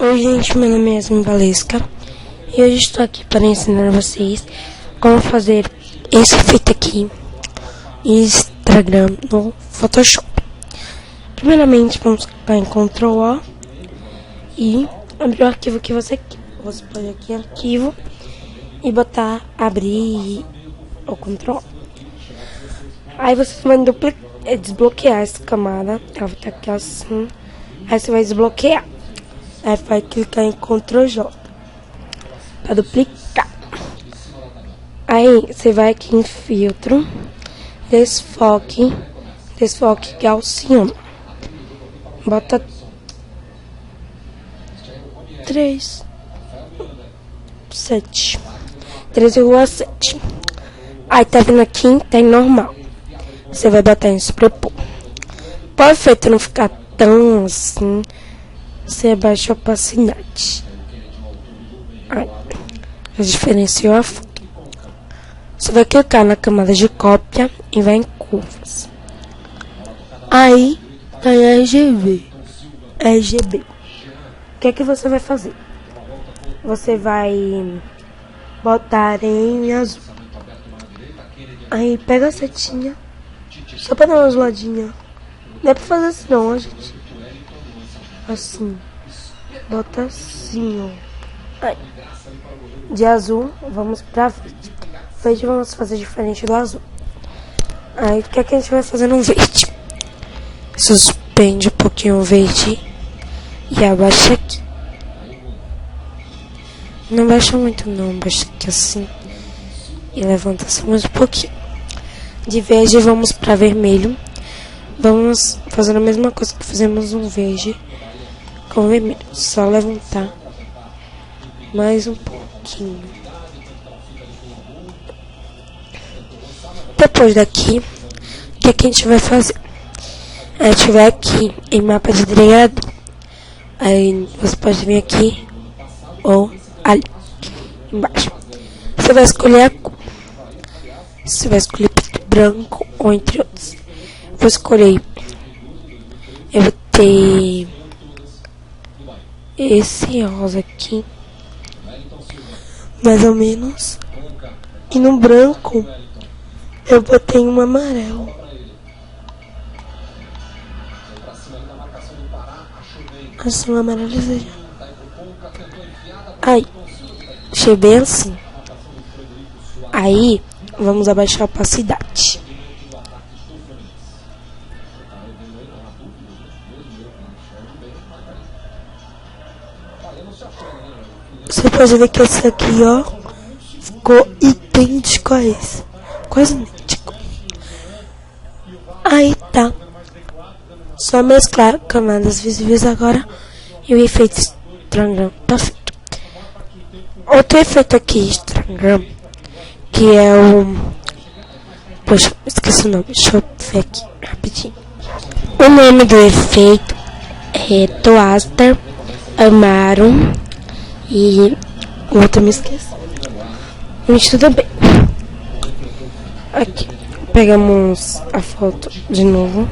Oi gente, meu nome é Yasmin Valesca e hoje estou aqui para ensinar vocês como fazer esse efeito aqui em Instagram no Photoshop. Primeiramente vamos clicar em Ctrl O e abrir o arquivo que você quer. Você pode aqui em arquivo e botar abrir ou Ctrl O. Aí você vai desbloquear essa camada, ela vai estar aqui assim, aí você vai desbloquear. Aí vai clicar em Ctrl J para duplicar. Aí você vai aqui em filtro, desfoque gaussiano. Bota 3,7. Aí tá vindo aqui tá em normal. Você vai botar em sobrepor. Para o efeito não ficar tão assim, você abaixa a opacidade. Aí, já diferenciou a foto. Você vai clicar na camada de cópia e vai em curvas. Aí tá em RGB. O que é que você vai fazer? Você vai botar em azul. Aí pega a setinha, só pra dar uma zoadinha. Não é pra fazer assim não, gente. Assim, bota assim, ó. Aí, de azul, vamos pra verde. Verde vamos fazer diferente do azul. Aí, o que é que a gente vai fazer no verde? Suspende um pouquinho o verde e abaixa aqui. Não baixa muito não, baixa aqui assim. E levanta só mais um pouquinho. De verde, vamos pra vermelho. Vamos fazer a mesma coisa que fizemos no verde com vermelho, só levantar mais um pouquinho. Depois daqui, o que é que a gente vai fazer? A gente vai aqui em mapa de delineador. Aí você pode vir aqui ou ali embaixo. Você vai escolher a cor. Você vai escolher preto, branco ou entre outros. Vou escolher. Eu vou ter esse rosa aqui, mais ou menos. E no branco eu botei um amarelo. Assim, um amarelo já. Aí, deixei bem assim. Aí, vamos abaixar a opacidade. Você pode ver que esse aqui, ó, ficou idêntico a esse. Quase idêntico. Aí tá. Só mesclar camadas visíveis agora. E o efeito Instagram tá feito. Outro efeito aqui, Instagram, que é o... Poxa, esqueci o nome. Deixa eu ver aqui rapidinho. O nome do efeito é Toaster Amaro. E o outro me esqueci. Mas tudo bem. Aqui. Pegamos a foto de novo.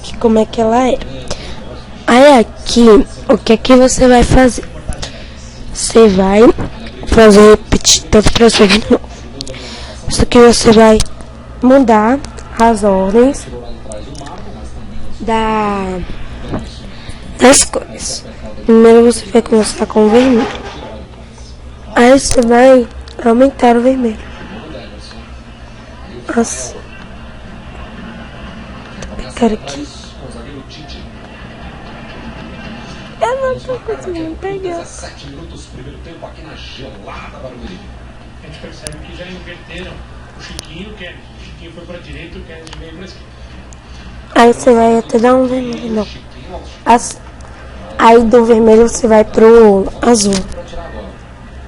Que como é que ela é. Aí aqui, o que é que você vai fazer? Você vai fazer repetir tanto pra você de novo. Só que você vai mudar as ordens das cores. Primeiro você vai começar com o vermelho. Aí você vai aumentar o vermelho. Assim. Vou pegar aqui. Eu não tô conseguindo pegar. 7 minutos, primeiro tempo aqui na gelada Barueri. A gente percebe que já inverteram o Chiquinho, o Chiquinho foi pra direita e o Kennedy veio pra esquerda. Aí você vai até dar um vermelho. Não. Aí do vermelho você vai pro azul.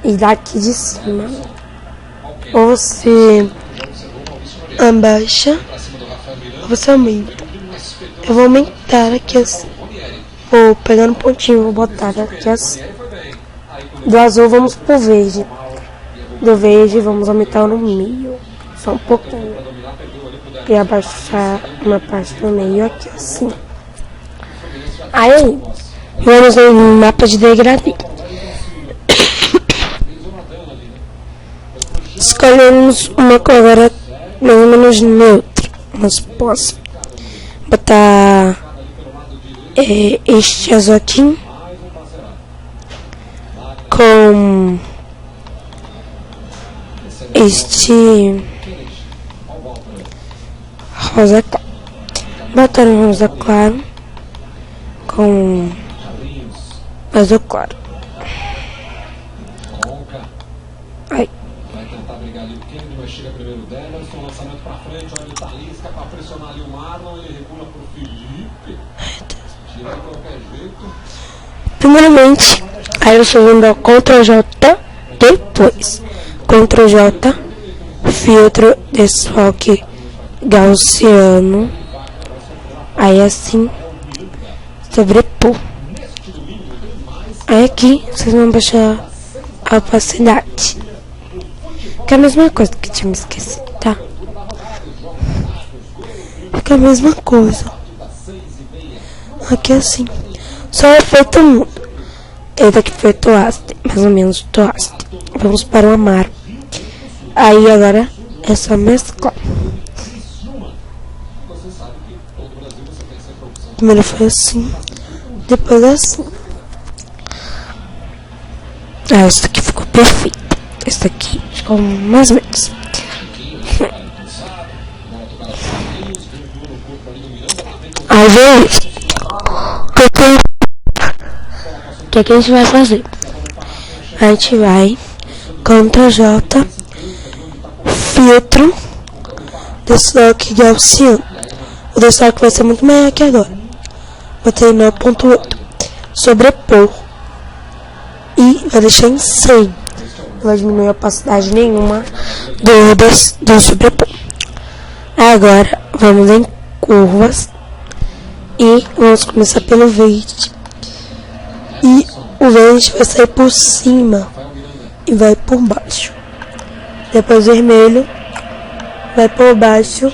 E daqui de cima você abaixa ou você aumenta. Eu vou aumentar aqui assim. Vou pegar um pontinho, vou botar aqui assim. Do azul vamos pro verde. Do verde vamos aumentar no meio. Só um pouquinho. E abaixar uma parte no meio aqui assim. Aí Vamos no mapa de degradê. Escolhemos uma cor agora mais ou menos neutra. Mas posso botar este azul aqui com este rosa claro. Botar um rosa claro com azul claro. Ai. Vai tentar brigar ali o Kennedy, mas chega primeiro o Deverson, lançamento pra frente, olha o Talisca pra pressionar ali o Marlon, ele recua pro Felipe. Tira de qualquer jeito. Primeiramente, aí eu sou vendo Ctrl J, depois Ctrl J, filtro desfoque gaussiano, aí assim, sobrepor. Aí aqui vocês vão baixar a opacidade, que é a mesma coisa que tinha me esquecido, tá? Fica a mesma coisa. Aqui assim. Só o efeito muda. Esse aqui foi Toast, mais ou menos Toast. Vamos para o Amaro. Aí agora é só mesclar. Primeiro foi assim, depois assim. Ah, esse daqui ficou perfeito. Esse daqui ficou mais ou menos. Aí veio isso. O que a gente vai fazer? A gente vai Ctrl J, filtro, desfoque gaussiano. O desfoque vai ser muito maior que agora. Botei 9.8. Sobrepor. E vai deixar em 100. Não vai diminuir a opacidade nenhuma do sobrepor. Agora vamos em curvas. E vamos começar pelo verde. E o verde vai sair por cima e vai por baixo. Depois o vermelho vai por baixo,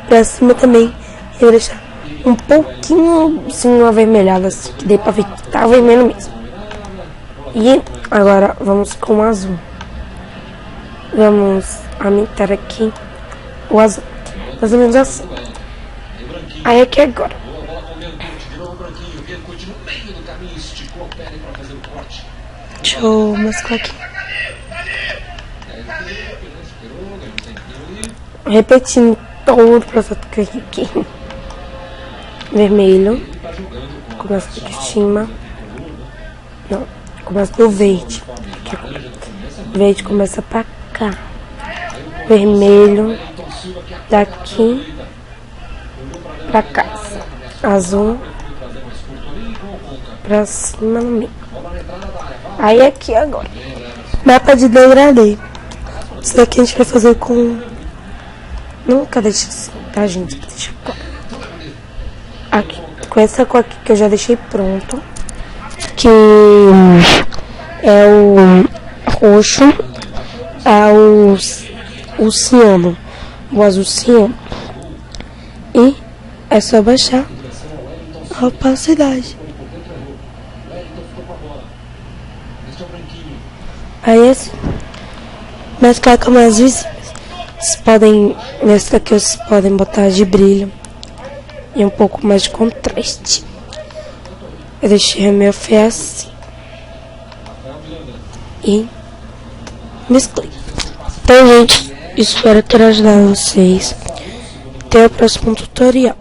pra cima também. E vou deixar um pouquinho assim avermelhado, assim, que dê pra ver que tá vermelho mesmo. E agora vamos com o azul. Vamos aumentar aqui o azul, mais ou menos assim. Aí aqui agora. Deixa eu mesclar aqui. Repetindo todo o processo que eu aqui. Vermelho. Começa aqui de cima. Não, começa do verde. Aqui. Verde começa pra cá. Vermelho. Daqui pra cá. Azul pra cima no meio. Aí aqui agora, mapa de degradê. Isso daqui a gente vai fazer com... Nunca deixa assim, tá, gente? Deixa aqui, com essa cor aqui que eu já deixei pronto, que é o roxo, é o ciano, o azul ciano. E é só baixar a opacidade. Aí assim, mesclar com mais visíveis. Vocês podem, nesse daqui vocês podem botar de brilho e um pouco mais de contraste. Eu deixei meu fé assim e mesclei. Então, gente, espero ter ajudado vocês. Até o próximo tutorial.